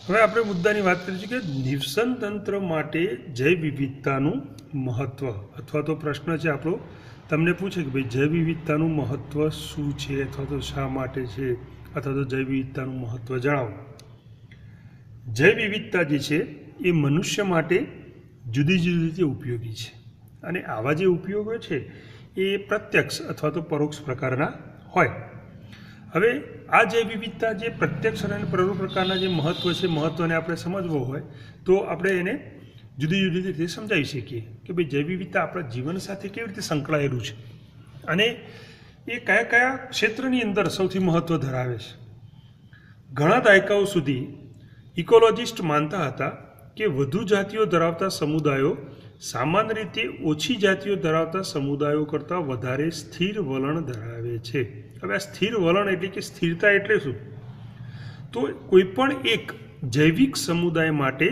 હવે આપણે મુદ્દાની વાત કરીએ છીએ કે નિવસન તંત્ર માટે જૈવ વિવિધતાનું મહત્ત્વ, અથવા તો પ્રશ્ન છે આપણો, તમને પૂછે કે ભાઈ જૈવ વિવિધતાનું મહત્ત્વ શું છે, અથવા તો શા માટે છે, અથવા તો જૈવ વિવિધતાનું મહત્ત્વ જણાવો. જૈવ વિવિધતા જે છે એ મનુષ્ય માટે જુદી જુદી રીતે ઉપયોગી છે, અને આવા જે ઉપયોગો છે એ પ્રત્યક્ષ અથવા તો પરોક્ષ પ્રકારના હોય. હવે આ જૈવ વિવિધતા જે પ્રત્યક્ષ અને પરોક્ષ પ્રકારના જે મહત્ત્વ છે, મહત્ત્વને આપણે સમજવો હોય તો આપણે એને જુદી જુદી રીતે સમજાવી શકીએ કે ભાઈ જૈવ વિવિધતા આપણા જીવન સાથે કેવી રીતે સંકળાયેલું છે, અને એ કયા કયા ક્ષેત્રની અંદર સૌથી મહત્ત્વ ધરાવે છે. ઘણા દાયકાઓ સુધી ઇકોલોજિસ્ટ માનતા હતા કે વધુ જાતિઓ ધરાવતા સમુદાયો સામાન્ય રીતે ઓછી જાતિઓ ધરાવતા સમુદાયો કરતાં વધારે સ્થિર વલણ ધરાવે છે. હવે આ સ્થિર વલણ એટલે કે સ્થિરતા એટલે શું? તો કોઈપણ એક જૈવિક સમુદાય માટે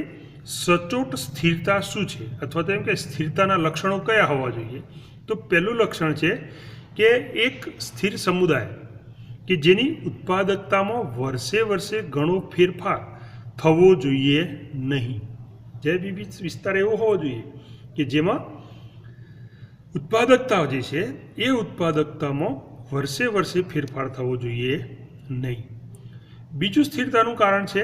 સચોટ સ્થિરતા શું છે, અથવા તો એમ કે સ્થિરતાના લક્ષણો કયા હોવા જોઈએ? તો પહેલું લક્ષણ છે કે એક સ્થિર સમુદાય કે જેની ઉત્પાદકતામાં વર્ષે વર્ષે ઘણો ફેરફાર થવો જોઈએ નહીં. જૈવ વિસ્તાર એવો હોવો જોઈએ કે જેમાં ઉત્પાદકતા જે છે એ ઉત્પાદકતામાં વર્ષે વર્ષે ફેરફાર થવો જોઈએ નહીં. બીજું સ્થિરતાનું કારણ છે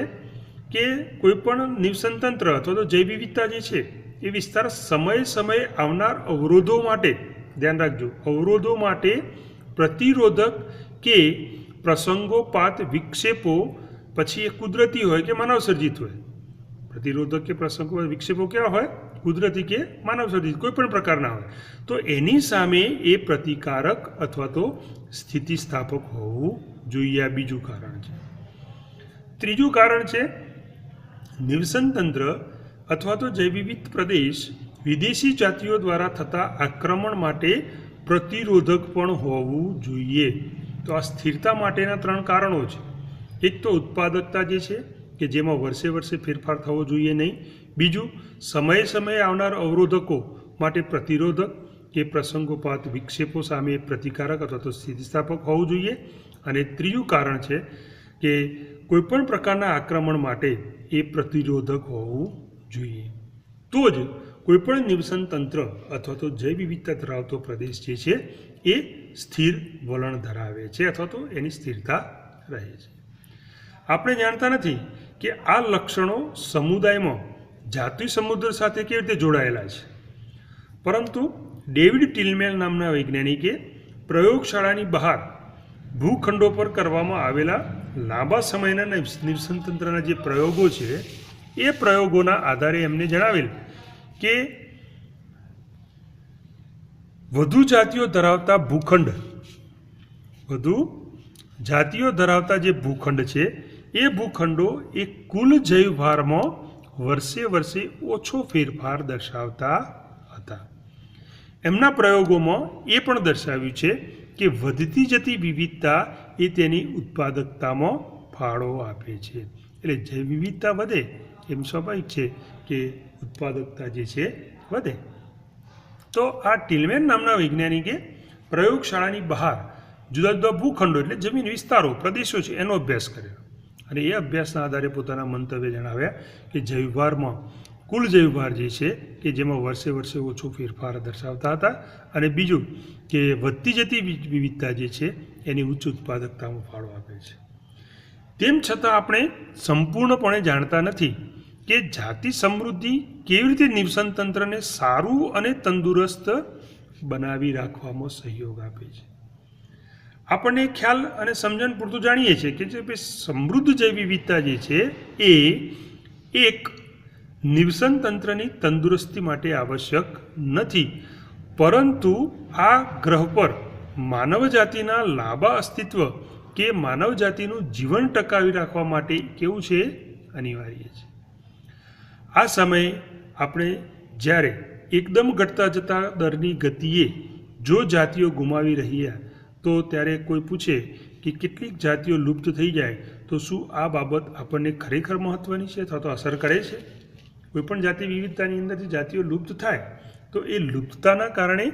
કે કોઈપણ નિવસન તંત્ર અથવા તો જૈવ વિવિધતા જે છે એ વિસ્તાર સમયે સમયે આવનાર અવરોધો માટે, ધ્યાન રાખજો, અવરોધો માટે પ્રતિરોધક કે પ્રસંગોપાત વિક્ષેપો, પછી એ કુદરતી હોય કે માનવસર્જિત હોય. પ્રતિરોધક કે પ્રસંગો વિક્ષેપો કેવા હોય? કુદરતી કે માનવસર્જિત, કોઈ પણ પ્રકારના હોય. તો એની સામે એ પ્રતિકારક અથવા તો સ્થિતિસ્થાપક હોવું જોઈએ. આ બીજું કારણ છે. ત્રીજું કારણ છે નિવસન તંત્ર અથવા તો જૈવ વિવિધ પ્રદેશ વિદેશી જાતિઓ દ્વારા થતા આક્રમણ માટે પ્રતિરોધક પણ હોવું જોઈએ. તો આ સ્થિરતા માટેના 3 કારણો છે. એક તો ઉત્પાદકતા જે છે કે જેમાં વર્ષે વર્ષે ફેરફાર થવો જોઈએ નહીં. બીજું, સમયે સમયે આવનાર અવરોધકો માટે પ્રતિરોધક કે પ્રસંગોપાત વિક્ષેપો સામે પ્રતિકારક અથવા તો સ્થિતિસ્થાપક હોવું જોઈએ. અને ત્રીજું કારણ છે કે કોઈપણ પ્રકારના આક્રમણ માટે એ પ્રતિરોધક હોવું જોઈએ. તો જ કોઈપણ નિવસન તંત્ર અથવા તો જૈવ વિવિધતા ધરાવતો પ્રદેશ જે છે એ સ્થિર વલણ ધરાવે છે, અથવા તો એની સ્થિરતા રહે છે. આપણે જાણતા નથી કે આ લક્ષણો સમુદાયમાં જાતિ સમુદ્ર સાથે કેવી રીતે જોડાયેલા છે, પરંતુ ડેવિડ ટિલમેન નામના વૈજ્ઞાનિકે પ્રયોગશાળાની બહાર ભૂખંડો પર કરવામાં આવેલા લાંબા સમયના નિવસન તંત્રના જે પ્રયોગો છે એ પ્રયોગોના આધારે એમને જણાવેલ કે વધુ જાતિઓ ધરાવતા જે ભૂખંડ છે એ ભૂખંડો એ કુલ જૈવભારમાં વર્ષે વર્ષે ઓછો ફેરફાર દર્શાવતા હતા. એમના પ્રયોગોમાં એ પણ દર્શાવ્યું છે કે વધતી જતી વિવિધતા એ તેની ઉત્પાદકતામાં ફાળો આપે છે. એટલે જૈવ વિવિધતા વધે એમ સ્વાભાવિક છે કે ઉત્પાદકતા જે છે વધે. તો આ ટિલમેન નામના વૈજ્ઞાનિકે પ્રયોગશાળાની બહાર જુદા જુદા ભૂખંડો એટલે જમીન વિસ્તારો, પ્રદેશો છે એનો અભ્યાસ કર્યો, અને એ અભ્યાસના આધારે પોતાના મંતવ્ય જણાવ્યા કે જૈવભારમાં કુલ જૈવભાર જે છે કે જેમાં વર્ષે વર્ષે ઓછો ફેરફાર દર્શાવતા હતા, અને બીજું કે વધતી જતી વિવિધતા જે છે એની ઉચ્ચ ઉત્પાદકતામાં ફાળો આપે છે. તેમ છતાં આપણે સંપૂર્ણપણે જાણતા નથી કે જાતિ સમૃદ્ધિ કેવી રીતે નિવસન તંત્રને સારું અને તંદુરસ્ત બનાવી રાખવામાં સહયોગ આપે છે. આપણને ખ્યાલ અને સમજણ પૂરતું જાણીએ છીએ કે જે સમૃદ્ધ જૈવ વિવિધતા જે છે એ એક નિવસન તંત્રની તંદુરસ્તી માટે આવશ્યક નથી, પરંતુ આ ગ્રહ પર માનવ જાતિના લાંબા અસ્તિત્વ કે માનવ જાતિનું જીવન ટકાવી રાખવા માટે કેવું છે? અનિવાર્ય છે. આ સમયે આપણે જ્યારે એકદમ ઘટતા જતા દરની ગતિએ જો જાતિઓ ગુમાવી રહ્યા તો ત્યારે કોઈ પૂછે કે કેટલીક જાતિઓ લુપ્ત થઈ જાય તો શું આ બાબત આપણને ખરેખર મહત્ત્વની છે અથવા તો અસર કરે છે? કોઈપણ જાતિ વિવિધતાની અંદરથી જાતિઓ લુપ્ત થાય તો એ લુપ્તતાના કારણે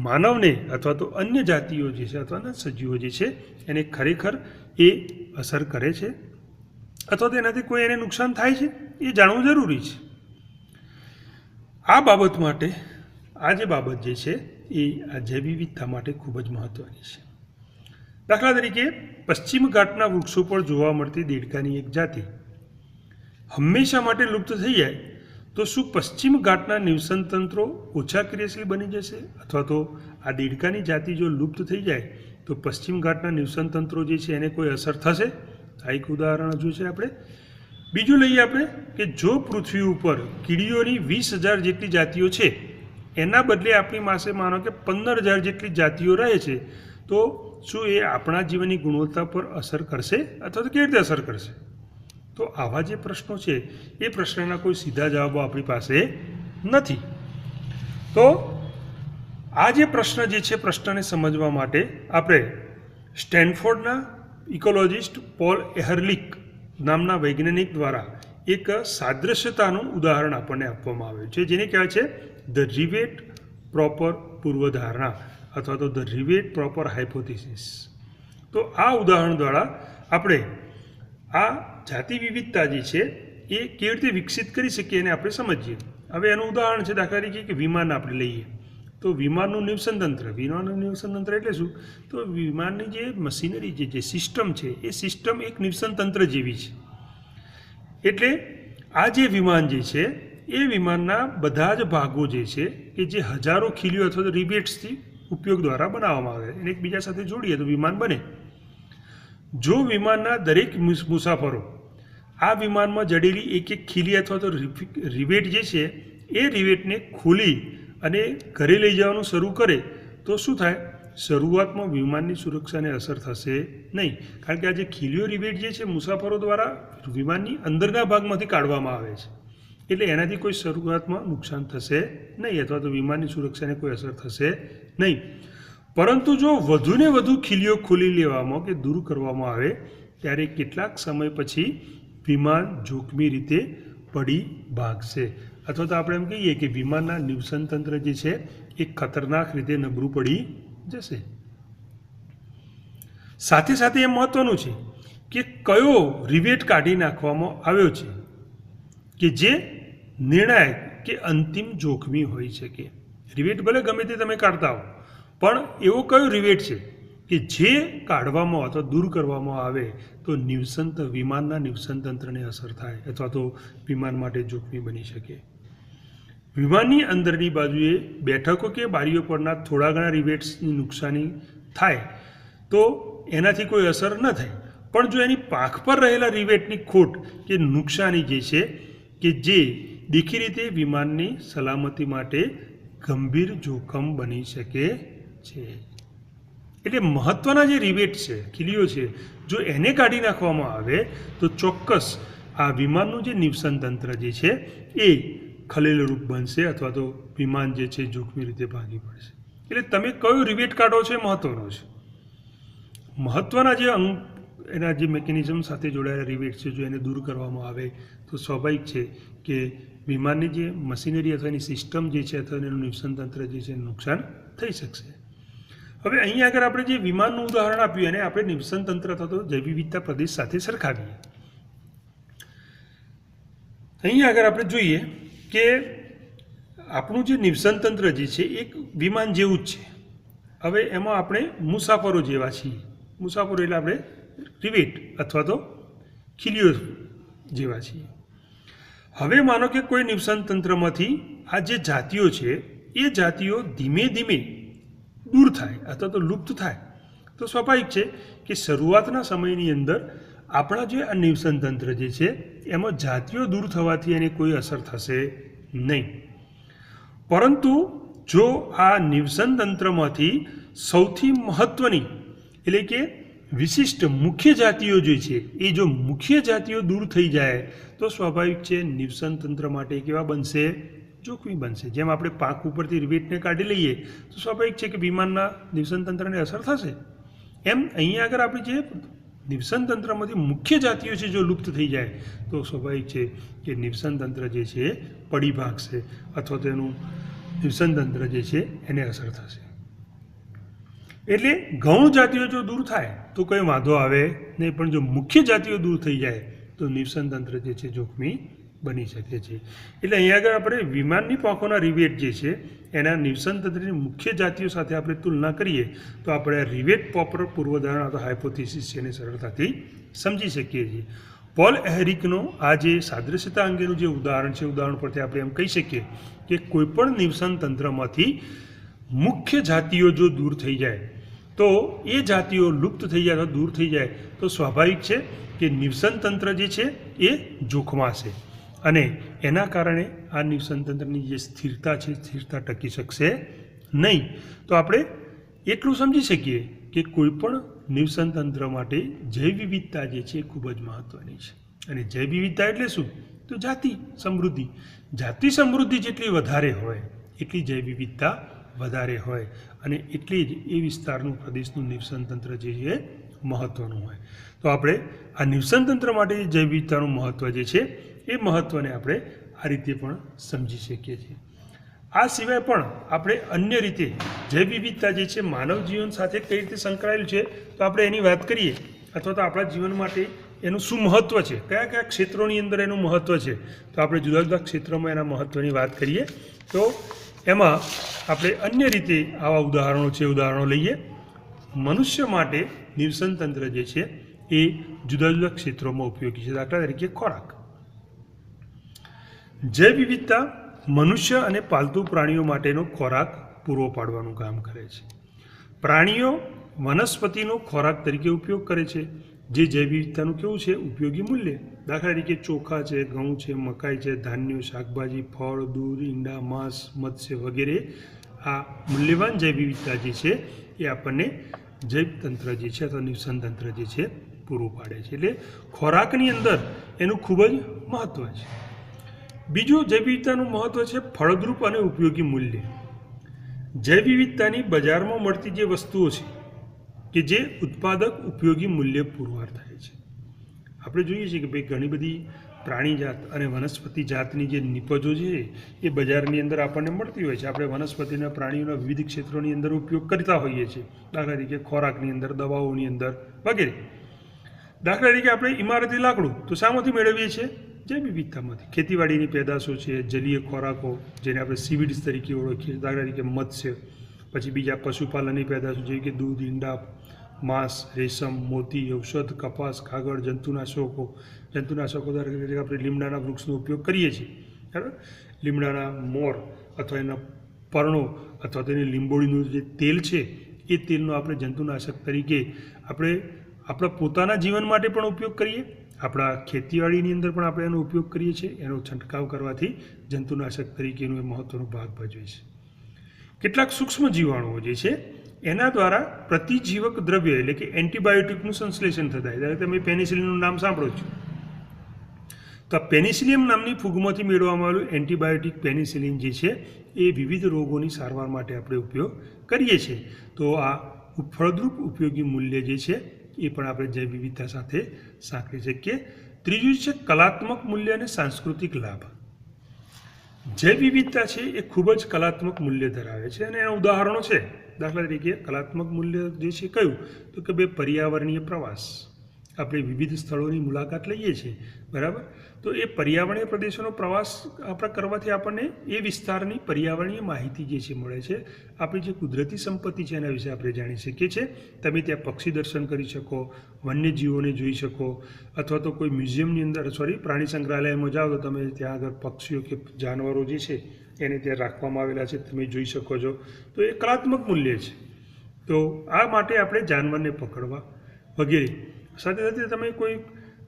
માનવને અથવા તો અન્ય જાતિઓ જે છે અથવા અન્ય સજીવો જે છે એને ખરેખર એ અસર કરે છે? અથવા તો એનાથી કોઈ એને નુકસાન થાય છે એ જાણવું જરૂરી છે. આ બાબત માટે આ જે બાબત જે છે એ આ જૈવ વિવિધતા માટે ખૂબ જ મહત્ત્વની છે. દાખલા તરીકે પશ્ચિમ ઘાટના વૃક્ષો પર જોવા મળતી દેડકાની એક જાતિ હંમેશા માટે લુપ્ત થઈ જાય તો શું પશ્ચિમ ઘાટના નિવસન તંત્રો ઓછા ક્રિયાશીલ બની જશે? અથવા તો આ દેડકાની જાતિ જો લુપ્ત થઈ જાય તો પશ્ચિમ ઘાટના નિવસન તંત્રો જે છે એને કોઈ અસર થશે? આ એક ઉદાહરણ હજુ છે આપણે. બીજું લઈએ આપણે કે જો પૃથ્વી ઉપર કીડીઓની 20,000 જેટલી જાતિઓ છે એના બદલે આપણી પાસે માનો કે 15,000 જેટલી જાતિઓ રહે છે તો શું એ આપણા જીવનની ગુણવત્તા પર અસર કરશે અથવા તો કેવી રીતે અસર કરશે? તો આવા જે પ્રશ્નો છે એ પ્રશ્નના કોઈ સીધા જવાબો આપણી પાસે નથી. તો આ જે પ્રશ્ન જે છે પ્રશ્નને સમજવા માટે આપણે સ્ટેનફોર્ડના ઇકોલોજિસ્ટ પોલ એહરલિક નામના વૈજ્ઞાનિક દ્વારા એક સાદૃશ્યતાનું ઉદાહરણ આપણને આપવામાં આવ્યું છે જેને કહેવાય છે ધ રિવેટ પ્રોપર પૂર્વધારણા અથવા તો ધ રિવેટ પ્રોપર હાઇપોથિસિસ. તો આ ઉદાહરણ દ્વારા આપણે આ જાતિ વિવિધતા જે છે એ કેવી રીતે વિકસિત કરી શકીએ એને આપણે સમજીએ. હવે એનું ઉદાહરણ છે દાખલા તરીકે કે વિમાન આપણે લઈએ તો વિમાનનું નિવસન તંત્ર. વિમાનનું નિવસન તંત્ર એટલે શું? તો વિમાનની જે મશીનરી જે સિસ્ટમ છે એ સિસ્ટમ એક નિવસન તંત્ર જેવી છે. એટલે આ જે વિમાન જે છે એ વિમાનના બધા જ ભાગો જે છે કે જે હજારો ખીલીઓ અથવા તો રિવેટ્સથી ઉપયોગ દ્વારા બનાવવામાં આવે એને એકબીજા સાથે જોડીએ તો વિમાન બને. જો વિમાનના દરેક મુસાફરો આ વિમાનમાં જડેલી એક એક ખીલી અથવા તો રિવેટ જે છે એ રિવેટને ખોલી અને ઘરે લઈ જવાનું શરૂ કરે તો શું થાય? શરૂઆતમાં વિમાનની સુરક્ષાને અસર થશે નહીં, કારણ કે આ જે ખીલીઓ રિવેટ જે છે મુસાફરો દ્વારા વિમાનની અંદરના ભાગમાંથી કાઢવામાં આવે છે એટલે એનાથી કોઈ શરૂઆતમાં નુકસાન થશે નહીં અથવા તો વિમાનની સુરક્ષાને કોઈ અસર થશે નહીં. પરંતુ જો વધુને વધુ ખીલીઓ ખોલી લેવામાં કે દૂર કરવામાં આવે ત્યારે કેટલાક સમય પછી વિમાન જોખમી રીતે પડી ભાગશે અથવા તો આપણે એમ કહીએ કે વિમાનના નિવસન તંત્ર જે છે એ ખતરનાક રીતે નબળું પડી જશે. સાથે સાથે એ મહત્વનું છે કે કયો રિવેટ કાઢી નાખવામાં આવ્યો છે કે જે નિર્ણાયક કે અંતિમ જોખમી હોઈ શકે. રિવેટ ભલે ગમે તે તમે કાઢતા હો પણ એવો કયો રિવેટ છે કે જે કાઢવામાં અથવા દૂર કરવામાં આવે તો વિમાનના નિવસન તંત્રને અસર થાય અથવા તો વિમાન માટે જોખમી બની શકે. વિમાનની અંદરની બાજુએ બેઠકો કે બારીઓ પરના થોડા ઘણા રિવેટ્સની નુકસાની થાય તો એનાથી કોઈ અસર ન થાય, પણ જો એની પાંખ પર રહેલા રિવેટની ખોટ કે નુકસાની જે છે કે જે દેખી રીતે વિમાનની સલામતી માટે ગંભીર જોખમ બની શકે છે. એટલે મહત્ત્વના જે રિવેટ છે ખીલીઓ છે જો એને કાઢી નાખવામાં આવે તો ચોક્કસ આ વિમાનનું જે નિવસન તંત્ર જે છે એ ખલેલરૂપ બનશે અથવા તો વિમાન જે છે જોખમી રીતે ભાગી પડશે. એટલે તમે કયો રિવેટ કાઢો છો એ મહત્ત્વનો છે. મહત્ત્વના જે એના જે મિકેનિઝમ સાથે જોડાયેલા રિવેટ છે જો એને દૂર કરવામાં આવે તો સ્વાભાવિક છે કે વિમાનની જે મશીનરી અથવા એની સિસ્ટમ જે છે અથવા એનું નિવસન તંત્ર જે છે નુકસાન થઈ શકશે. હવે અહીંયા આગળ આપણે જે વિમાનનું ઉદાહરણ આપ્યું એને આપણે નિવસન તંત્ર અથવા તો જૈવ વિવિધતા પ્રદેશ સાથે સરખાવીએ. અહીંયા આગળ આપણે જોઈએ કે આપણું જે નિવસન તંત્ર જે છે એક વિમાન જેવું જ છે. હવે એમાં આપણે મુસાફરો જેવા છીએ. મુસાફરો એટલે આપણે રિવેટ અથવા તો ખીલીઓ જેવા છીએ. હવે માનો કે કોઈ નિવસન તંત્રમાંથી આ જે જાતિઓ છે એ જાતિઓ ધીમે ધીમે દૂર થાય અથવા તો લુપ્ત થાય તો સ્વાભાવિક છે કે શરૂઆતના સમયની અંદર આપણા જે આ નિવસન તંત્ર જે છે એમાં જાતિઓ દૂર થવાથી એને કોઈ અસર થશે નહીં. પરંતુ જો આ નિવસન તંત્રમાંથી સૌથી મહત્ત્વની એટલે કે વિશિષ્ટ મુખ્ય જાતિઓ જે છે એ જો મુખ્ય જાતિઓ દૂર થઈ જાય તો સ્વાભાવિક છે નિવસન તંત્ર માટે કેવા બનશે? જોખમી બનશે. જેમ આપણે પાંખ ઉપરથી રિવેટને કાઢી લઈએ તો સ્વાભાવિક છે કે વિમાનના નિવસન તંત્રને અસર થશે. એમ અહીંયા આગળ આપણી જે નિવસન તંત્રમાંથી મુખ્ય જાતિઓ છે જો લુપ્ત થઈ જાય તો સ્વાભાવિક છે કે નિવસન તંત્ર જે છે પડી ભાગશે અથવા તો એનું નિવસન તંત્ર જે છે એને અસર થશે. એટલે ગૌણ જાતિઓ જો દૂર થાય તો કંઈ વાંધો આવે નહીં, પણ જો મુખ્ય જાતિઓ દૂર થઈ જાય તો તો નિવસન તંત્ર જે છે જોખમી બની શકે છે. એટલે અહીંયા આગળ આપણે વિમાનની પાંખોના રિવેટ જે છે એના નિવસન તંત્રની મુખ્ય જાતિઓ સાથે આપણે તુલના કરીએ તો આપણે રિવેટ પોપર પૂર્વધારણા અથવા હાઇપોથિસિસ છે એને સરળતાથી સમજી શકીએ છીએ. પોલ એહરિકનો આ જે સાદૃશ્યતા અંગેનું જે ઉદાહરણ છે, ઉદાહરણ પરથી આપણે એમ કહી શકીએ કે કોઈપણ નિવસન તંત્રમાંથી મુખ્ય જાતિઓ જો દૂર થઈ જાય તો એ જાતિઓ લુપ્ત થઈ જાય અથવા દૂર થઈ જાય તો સ્વાભાવિક છે કે નિવસન તંત્ર જે છે એ જોખમાશે અને એના કારણે આ નિવસન તંત્રની જે સ્થિરતા છે સ્થિરતા ટકી શકશે નહીં. તો આપણે એટલું સમજી શકીએ કે કોઈપણ નિવસન તંત્ર માટે જૈવ વિવિધતા જે છે એ ખૂબ જ મહત્ત્વની છે. અને જૈવ વિવિધતા એટલે શું? તો જાતિ સમૃદ્ધિ. જાતિ સમૃદ્ધિ જેટલી વધારે હોય એટલી જૈવ વિવિધતા વધારે હોય અને એટલી જ એ વિસ્તારનું પ્રદેશનું નિવસન તંત્ર જે છે મહત્ત્વનું હોય. તો આપણે આ નિવસન તંત્ર માટે જૈવ વિવિધતાનું મહત્ત્વ જે છે એ મહત્ત્વને આપણે આ રીતે પણ સમજી શકીએ છીએ. આ સિવાય પણ આપણે અન્ય રીતે જૈવ વિવિધતા જે છે માનવ જીવન સાથે કઈ રીતે સંકળાયેલું છે તો આપણે એની વાત કરીએ અથવા તો આપણા જીવન માટે એનું શું મહત્ત્વ છે, કયા કયા ક્ષેત્રોની અંદર એનું મહત્ત્વ છે, તો આપણે જુદા જુદા ક્ષેત્રોમાં એના મહત્ત્વની વાત કરીએ તો એમાં આપણે અન્ય રીતે આવા ઉદાહરણો લઈએ. મનુષ્ય માટે નિવસન તંત્ર જે છે એ જુદા જુદા ક્ષેત્રોમાં ઉપયોગી છે. દાખલા તરીકે ખોરાક. જૈવ વિવિધતા મનુષ્ય અને પાલતુ પ્રાણીઓ માટેનો ખોરાક પૂરો પાડવાનું કામ કરે છે. પ્રાણીઓ વનસ્પતિનો ખોરાક તરીકે ઉપયોગ કરે છે, જે જૈવ વિવિધતાનું કેવું છે ઉપયોગી મૂલ્ય. દાખલા તરીકે ચોખા છે, ઘઉં છે, મકાઈ છે, ધાન્યો, શાકભાજી, ફળ, દૂધ, ઈંડા, માંસ, મત્સ્ય વગેરે આ મૂલ્યવાન જૈવ વિવિધતા જે છે એ આપણને જૈવ તંત્ર જે છે અથવા નિવસન તંત્ર જે છે પૂરું પાડે છે. એટલે ખોરાકની અંદર એનું ખૂબ જ મહત્ત્વ છે. બીજું જૈવ વિવિધતાનું મહત્ત્વ છે ફળદ્રુપ અને ઉપયોગી મૂલ્ય. જૈવ વિવિધતાની બજારમાં મળતી જે વસ્તુઓ છે કે જે ઉત્પાદક ઉપયોગી મૂલ્ય પુરવાર થાય છે. આપણે જોઈએ છીએ કે ભાઈ ઘણી બધી પ્રાણી જાત અને વનસ્પતિ જાતની જે નિપજો છે એ બજારની અંદર આપણને મળતી હોય છે. આપણે વનસ્પતિના પ્રાણીઓના વિવિધ ક્ષેત્રોની અંદર ઉપયોગ કરતા હોઈએ છીએ. દાખલા તરીકે ખોરાકની અંદર, દવાઓની અંદર વગેરે. દાખલા તરીકે આપણે ઇમારતી લાકડું તો શામાંથી મેળવીએ છીએ? જૈવ વિવિધતામાંથી. ખેતીવાડીની પેદાશો છે, જલીય ખોરાકો જેને આપણે સીવીડ્સ તરીકે ઓળખીએ, દાખલા તરીકે મત્સ્ય, પછી બીજા પશુપાલનની પેદાશો જેવી કે દૂધ, ઈંડા, માંસ, રેશમ, મોતી, ઔષધ, કપાસ, કાગળ, જંતુનાશકો. દાખલા તરીકે આપણે લીમડાના વૃક્ષનો ઉપયોગ કરીએ છીએ, બરાબર. લીમડાના મોર અથવા એના પર્ણો અથવા તેની લીંબોળીનું જે તેલ છે એ તેલનો આપણે જંતુનાશક તરીકે આપણે આપણા પોતાના જીવન માટે પણ ઉપયોગ કરીએ, આપણા ખેતીવાડીની અંદર પણ આપણે એનો ઉપયોગ કરીએ છીએ. એનો છંટકાવ કરવાથી જંતુનાશક તરીકેનો એ મહત્ત્વનો ભાગ ભજવે છે. કેટલાક સૂક્ષ્મ જીવાણુઓ જે છે એના દ્વારા પ્રતિજીવક દ્રવ્ય એટલે કે એન્ટીબાયોટિકનું સંશ્લેષણ થતા હોય. તમે પેનિસિલિનનું નામ સાંભળો છો. તો આ પેનિસિલિયમ નામની ફૂગમાંથી મેળવવામાં આવેલું એન્ટીબાયોટિક પેનિસિલિન જે છે એ વિવિધ રોગોની સારવાર માટે આપણે ઉપયોગ કરીએ છીએ. તો આ ફળદ્રુપ ઉપયોગી મૂલ્ય જે છે એ પણ આપણે જૈવ વિવિધતા સાથે સાંકળી શકીએ. ત્રીજું છે કલાત્મક મૂલ્ય અને સાંસ્કૃતિક લાભ. જૈવ વિવિધતા છે એ ખૂબ જ કલાત્મક મૂલ્ય ધરાવે છે અને એના ઉદાહરણો છે. દાખલા તરીકે કલાત્મક મૂલ્ય જે છે કયું? તો કે બે પર્યાવરણીય પ્રવાસ. આપણે વિવિધ સ્થળોની મુલાકાત લઈએ છીએ, બરાબર. તો એ પર્યાવરણીય પ્રદેશોનો પ્રવાસ આપણે કરવાથી આપણને એ વિસ્તારની પર્યાવરણીય માહિતી જે છે મળે છે. આપણી જે કુદરતી સંપત્તિ છે એના વિશે આપણે જાણી શકીએ છીએ. તમે ત્યાં પક્ષી દર્શન કરી શકો, વન્યજીવોને જોઈ શકો, અથવા તો કોઈ મ્યુઝિયમની અંદર પ્રાણી સંગ્રહાલયમાં જાઓ તો તમે ત્યાં આગળ પક્ષીઓ કે જાનવરો જે છે એને ત્યાં રાખવામાં આવેલા છે તમે જોઈ શકો છો. તો એ કલાત્મક મૂલ્ય છે. તો આ માટે આપણે જાનવરને પકડવા વગેરે. સાથે સાથે તમે કોઈ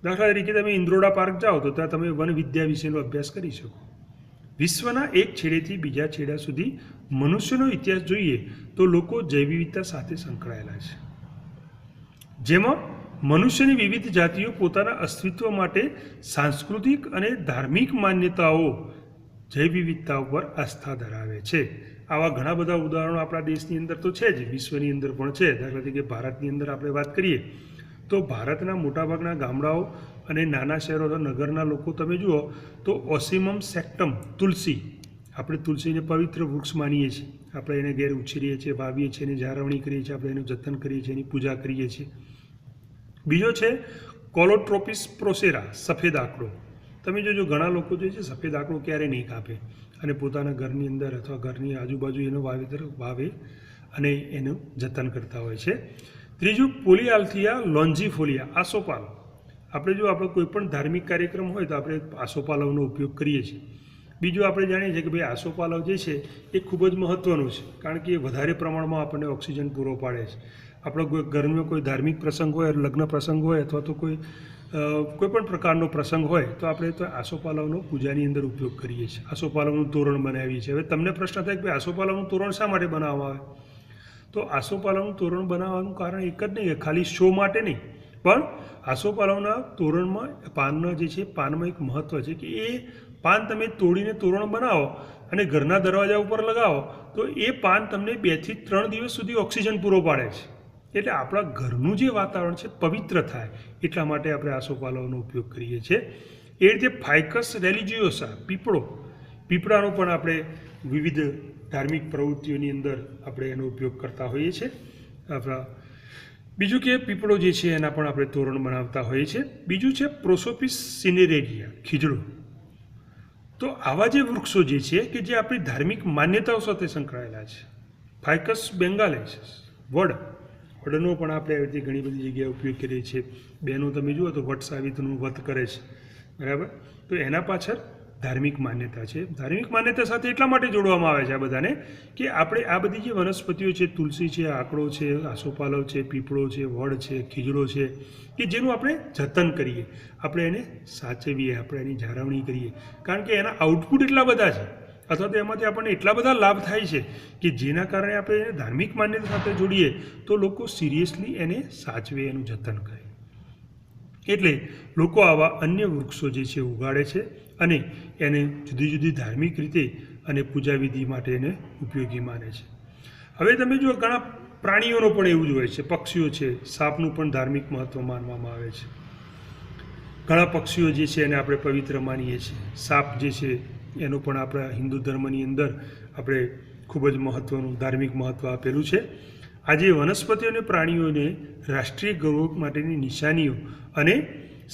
દાખલા તરીકે તમે ઇન્દ્રોડા પાર્ક જાઓ તો ત્યાં તમે વન વિદ્યા વિશેનો અભ્યાસ કરી શકો. વિશ્વના એક છેડેથી બીજા છેડા સુધી મનુષ્યનો ઇતિહાસ જોઈએ તો લોકો જૈવ વિવિધતા સાથે સંકળાયેલા છે, જેમાં મનુષ્યની વિવિધ જાતિઓ પોતાના અસ્તિત્વ માટે સાંસ્કૃતિક અને ધાર્મિક માન્યતાઓ જૈવ વિવિધતા ઉપર આસ્થા ધરાવે છે. આવા ઘણા બધા ઉદાહરણો આપણા દેશની અંદર તો છે જ, વિશ્વની અંદર પણ છે. દાખલા તરીકે ભારતની અંદર આપણે વાત કરીએ તો ભારતના મોટાભાગના ગામડાઓ અને નાના શહેરો અથવા નગરના લોકો તમે જુઓ તો ઓસિમમ સેક્ટમ તુલસી, આપણે તુલસીને પવિત્ર વૃક્ષ માનીએ છીએ. આપણે એને ઘેર ઉછેરીએ છીએ, વાવીએ છીએ, એની જાળવણી કરીએ છીએ, આપણે એનું જતન કરીએ છીએ, એની પૂજા કરીએ છીએ. બીજો છે કોલોટ્રોપિસ પ્રોસેરા, સફેદ આંકડો. તમે જોજો ઘણા લોકો જે છે સફેદ આંકડો ક્યારેય નહીં કાપે અને પોતાના ઘરની અંદર અથવા ઘરની આજુબાજુ એનું વાવેતર વાવે અને એનું જતન કરતા હોય છે. ત્રીજું પોલિઆલ્થિયા લોન્જીફોલિયા, આસોપાલવ. આપણે જો આપણો કોઈ પણ ધાર્મિક કાર્યક્રમ હોય તો આપણે આસોપાલવનો ઉપયોગ કરીએ છીએ. બીજું આપણે જાણીએ છીએ કે ભાઈ આસોપાલવ જે છે એ ખૂબ જ મહત્ત્વનું છે, કારણ કે એ વધારે પ્રમાણમાં આપણને ઓક્સિજન પૂરો પાડે છે. આપણો કોઈ ઘરમાં કોઈ ધાર્મિક પ્રસંગ હોય, લગ્ન પ્રસંગ હોય અથવા તો કોઈ પણ પ્રકારનો પ્રસંગ હોય તો આપણે તો આસોપાલવનો પૂજાની અંદર ઉપયોગ કરીએ છીએ. આસોપાલવનું તોરણ બનાવીએ છીએ. હવે તમને પ્રશ્ન થાય કે ભાઈ આસોપાલવનું તોરણ શા માટે બનાવવામાં આવે? તો આસોપાલવનું તોરણ બનાવવાનું કારણ એક જ નહીં કે ખાલી શો માટે નહીં, પણ આસોપાલવના તોરણમાં પાનના જે છે પાનમાં એક મહત્ત્વ છે કે એ પાન તમે તોડીને તોરણ બનાવો અને ઘરના દરવાજા ઉપર લગાવો તો એ પાન તમને 2 થી 3 દિવસ સુધી ઓક્સિજન પૂરો પાડે છે. એટલે આપણા ઘરનું જે વાતાવરણ છે પવિત્ર થાય એટલા માટે આપણે આસોપાલવનો ઉપયોગ કરીએ છીએ. એ રીતે ફાઇકસ રેલિજિયોસા, પીપળાનો પણ આપણે વિવિધ ધાર્મિક પ્રવૃત્તિઓની અંદર આપણે એનો ઉપયોગ કરતા હોઈએ છીએ. આપણા બીજું કે પીપળો જે છે એના પણ આપણે તોરણ બનાવતા હોઈએ છીએ. બીજું છે પ્રોસોપિસ સિનેરેરિયા, ખીજડો. તો આવા જે વૃક્ષો જે છે કે જે આપણી ધાર્મિક માન્યતાઓ સાથે સંકળાયેલા છે. ફાઇકસ બેંગાલેન્સિસ, વડનો પણ આપણે આવી રીતે ઘણી બધી જગ્યાએ ઉપયોગ કરીએ છીએ. બહેનો તમે જુઓ તો વટ સાવિત્રીનું વ્રત કરે છે, બરાબર. તો એના પાછળ ધાર્મિક માન્યતા છે. ધાર્મિક માન્યતા સાથે એટલા માટે જોડવામાં આવે છે આ બધાને કે આપણે આ બધી જે વનસ્પતિઓ છે, તુલસી છે, આંકડો છે, આસોપાલવ છે, પીપળો છે, વડ છે, ખીજડો છે, કે જેનું આપણે જતન કરીએ, આપણે એને સાચવીએ, આપણે એની જાળવણી કરીએ, કારણ કે એના આઉટપુટ એટલા બધા છે અથવા તો એમાંથી આપણને એટલા બધા લાભ થાય છે કે જેના કારણે આપણે એને ધાર્મિક માન્યતા સાથે જોડીએ તો લોકો સિરિયસલી એને સાચવે, એનું જતન કરે. એટલે લોકો આવા અન્ય વૃક્ષો જે છે ઉગાડે છે અને એને જુદી જુદી ધાર્મિક રીતે અને પૂજાવિધિ માટે એને ઉપયોગી માને છે. હવે તમે જુઓ ઘણા પ્રાણીઓનો પણ એવું જ હોય છે. પક્ષીઓ છે, સાપનું પણ ધાર્મિક મહત્ત્વ માનવામાં આવે છે. ઘણા પક્ષીઓ જે છે એને આપણે પવિત્ર માનીએ છીએ. સાપ જે છે એનું પણ આપણા હિન્દુ ધર્મની અંદર આપણે ખૂબ જ મહત્ત્વનું ધાર્મિક મહત્ત્વ આપેલું છે. આજે વનસ્પતિઓ અને પ્રાણીઓને રાષ્ટ્રીય ગૌરવ માટેની નિશાનીઓ અને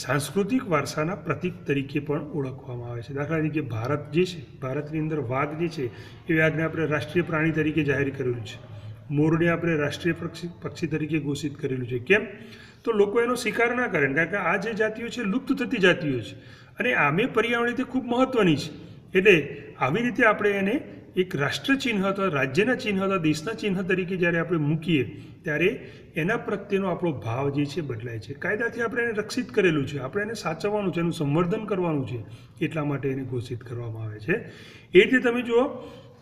સાંસ્કૃતિક વારસાના પ્રતીક તરીકે પણ ઓળખવામાં આવે છે. દાખલા તરીકે ભારત જે છે, ભારતની અંદર વાઘ જે છે એ વાઘને આપણે રાષ્ટ્રીય પ્રાણી તરીકે જાહેર કરેલું છે. મોરને આપણે રાષ્ટ્રીય પક્ષી તરીકે ઘોષિત કરેલું છે. કેમ? તો લોકો એનો શિકાર ના કરે, કારણ કે આ જે જાતિઓ છે લુપ્ત થતી જાતિઓ છે અને આમે પર્યાવરણ રીતે ખૂબ મહત્ત્વની છે. એટલે આવી રીતે આપણે એને એક રાષ્ટ્ર ચિહ્ન અથવા રાજ્યના ચિહ્ન અથવા દેશના ચિહ્ન તરીકે જ્યારે આપણે મૂકીએ ત્યારે એના પ્રત્યેનો આપણો ભાવ જે છે બદલાય છે. કાયદાથી આપણે એને રક્ષિત કરેલું છે, આપણે એને સાચવવાનું છે, એનું સંવર્ધન કરવાનું છે, એટલા માટે એને ઘોષિત કરવામાં આવે છે. એ રીતે તમે જુઓ,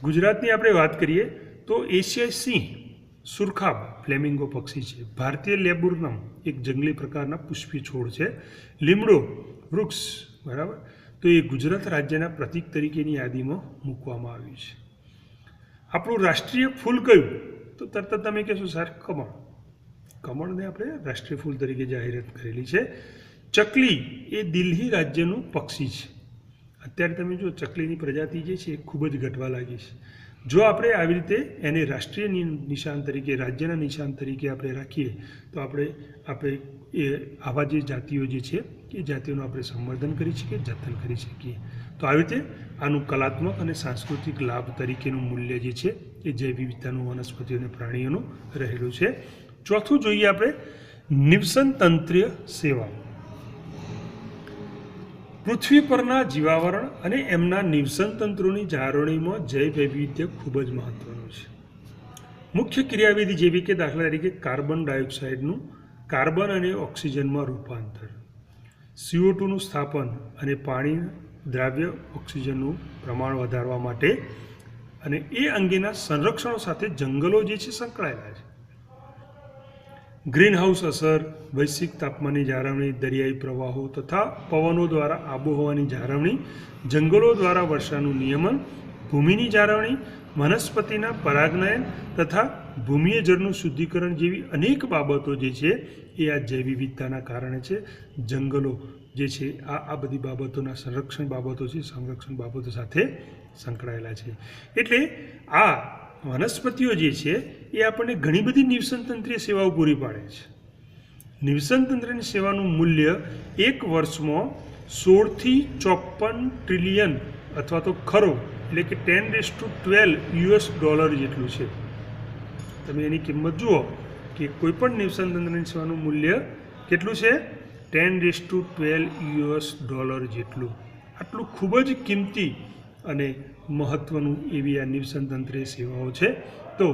ગુજરાતની આપણે વાત કરીએ તો એશિયાઈ સિંહ, સુરખાબ, ફ્લેમિંગો પક્ષી છે. ભારતીય લેબુરનમ એક જંગલી પ્રકારના પુષ્પી છોડ છે. લીમડો વૃક્ષ, બરાબર, તો એ ગુજરાત રાજ્યના પ્રતીક તરીકેની યાદીમાં મૂકવામાં આવ્યું છે. આપણું રાષ્ટ્રીય ફૂલ કયું? તો તરત તમે કહેશો સર કમળ. કમળને આપણે રાષ્ટ્રીય ફૂલ તરીકે જાહેરાત કરેલી છે. ચકલી એ દિલ્હી રાજ્યનું પક્ષી છે. અત્યારે તમે જો ચકલીની પ્રજાતિ જે છે એ ખૂબ જ ઘટવા લાગી છે. જો આપણે આવી રીતે એને રાષ્ટ્રીય નિશાન તરીકે, રાજ્યના નિશાન તરીકે આપણે રાખીએ તો આપણે એ આવા જે જાતિઓ જે છે એ જાતિઓનું આપણે સંવર્ધન કરી શકીએ, જતન કરી શકીએ. તો આવી રીતે આનું કલાત્મક અને સાંસ્કૃતિક લાભ તરીકેનું મૂલ્ય જે છે એ જૈવ વિવિધતાનું વનસ્પતિઓ અને પ્રાણીઓનું રહેલું છે. ચોથું જોઈએ આપણે નિવસનતંત્રીય સેવાઓ. પૃથ્વી પરના જીવાવરણ અને એમના નિવસનતંત્રોની જાળવણીમાં જૈવ વૈવિધ્ય ખૂબ જ મહત્ત્વનું છે. મુખ્ય ક્રિયાવિધિ જેવી કે દાખલા તરીકે કાર્બન ડાયોક્સાઇડનું કાર્બન અને ઓક્સિજનમાં રૂપાંતર, CO2નું સ્થાપન અને પાણી દ્રાવ્ય ઓક્સિજનનું પ્રમાણ વધારવા માટે અને એ અંગેના સંરક્ષણો સાથે જંગલો જે છે સંકળાયેલા છે. ગ્રીનહાઉસ અસર, વૈશ્વિક તાપમાનની જાળવણી, દરિયાઈ પ્રવાહો તથા પવનો દ્વારા આબોહવાની જાળવણી, જંગલો દ્વારા વર્ષાનું નિયમન, ભૂમિની જાળવણી, વનસ્પતિના પરાગનયન તથા ભૂમિય જળનું શુદ્ધિકરણ જેવી અનેક બાબતો જે છે એ આ જૈવ વિવિધતાના કારણે છે. જંગલો જે છે આ બધી બાબતોના સંરક્ષણ બાબતો સાથે સંકળાયેલા છે. એટલે આ વનસ્પતિઓ જે છે એ આપણને ઘણી બધી નિવસનતંત્રીય સેવાઓ પૂરી પાડે છે. નિવસન તંત્રની સેવાનું મૂલ્ય એક વર્ષમાં 16 થી 54 ટ્રિલિયન અથવા તો ખરો એટલે કે 10⁻12 જેટલું છે. તમે એની કિંમત જુઓ કે કોઈપણ નિવસન તંત્રની સેવાનું મૂલ્ય કેટલું છે? 10⁻12 જેટલું. આટલું ખૂબ જ કિંમતી અને મહત્ત્વનું એવી આ નિવસન તંત્રીય સેવાઓ છે. તો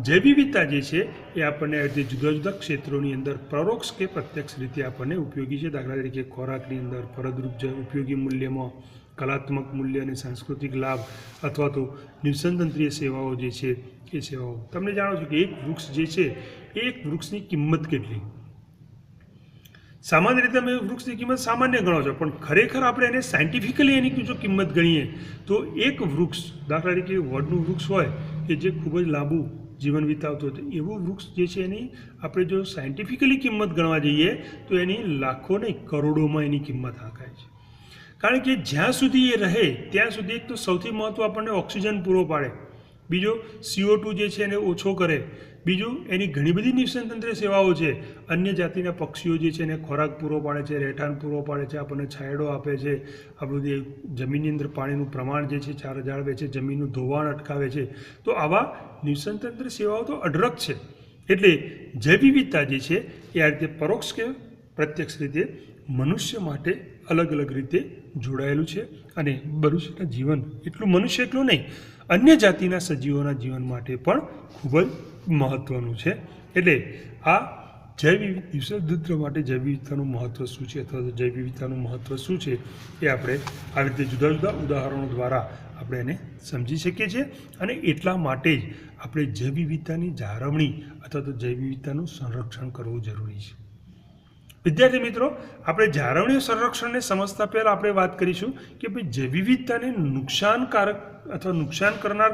જૈવ વિવિધતા જે છે એ આપણને આ રીતે જુદા જુદા ક્ષેત્રોની અંદર પરોક્ષ કે પ્રત્યક્ષ રીતે આપણને ઉપયોગી છે. દાખલા તરીકે ખોરાકની અંદર ફળદ્રુપ ઉપયોગી મૂલ્યમાં, કલાત્મક મૂલ્ય અને સાંસ્કૃતિક લાભ, અથવા તો નિવસન તંત્રીય સેવાઓ જે છે એ સેવાઓ. તમને જાણો છો કે એક વૃક્ષ જે છે એ એક વૃક્ષની કિંમત કેટલી? સામાન્ય રીતે અમે વૃક્ષની કિંમત સામાન્ય ગણો છો, પણ ખરેખર આપણે એને સાયન્ટિફિકલી એની જો કિંમત ગણીએ તો એક વૃક્ષ, દાખલા તરીકે વડનું વૃક્ષ હોય કે જે ખૂબ જ લાંબુ જીવન વિતાવતું હતું, એવું વૃક્ષ જે છે એની આપણે જો સાયન્ટિફિકલી કિંમત ગણવા જઈએ તો એની લાખો નહીં કરોડોમાં એની કિંમત આંકાય છે. કારણ કે જ્યાં સુધી એ રહે ત્યાં સુધી એક તો સૌથી મહત્ત્વ આપણને ઓક્સિજન પૂરો પાડે, બીજો CO2 જે છે એને ઓછો કરે, બીજું એની ઘણી બધી નિવસન તંત્રીય સેવાઓ છે. અન્ય જાતિના પક્ષીઓ જે છે એને ખોરાક પૂરો પાડે છે, રહેઠાણ પૂરો પાડે છે, આપણને છાંયડો આપે છે, આપણું જે જમીનની અંદર પાણીનું પ્રમાણ જે છે જાળવે છે, જમીનનું ધોવાણ અટકાવે છે. તો આવા નિવસન તંત્રીય સેવાઓ તો અઢળક છે. એટલે જૈવ વિવિધતા જે છે એ આ રીતે પરોક્ષ કે પ્રત્યક્ષ રીતે મનુષ્ય માટે અલગ અલગ રીતે જોડાયેલું છે. અને મનુષ્યના જીવન એટલું મનુષ્ય એટલું નહીં, અન્ય જાતિના સજીવોના જીવન માટે પણ ખૂબ જ મહત્ત્વનું છે. એટલે આ જૈવ નિવસન તંત્ર માટે જૈવ વિવિધતાનું મહત્ત્વ શું છે અથવા તો જૈવ વિવિધતાનું મહત્ત્વ શું છે એ આપણે આવી રીતે જુદા જુદા ઉદાહરણો દ્વારા આપણે એને સમજી શકીએ છીએ. અને એટલા માટે જ આપણે જૈવ વિવિધતાની જાળવણી અથવા તો જૈવ વિવિધતાનું સંરક્ષણ કરવું જરૂરી છે. વિદ્યાર્થી મિત્રો, આપણે જાળવણી સંરક્ષણને સમજતા પહેલાં આપણે વાત કરીશું કે ભાઈ જૈવ વિવિધતાને નુકસાનકારક અથવા નુકસાન કરનાર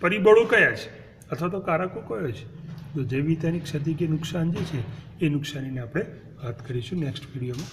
પરિબળો કયા છે અથવા તો કારકો કયો છે. તો જૈવ વિવિધતાની ક્ષતિ કે નુકસાન જે છે એ નુકસાનીને આપણે વાત કરીશું નેક્સ્ટ વિડીયોમાં.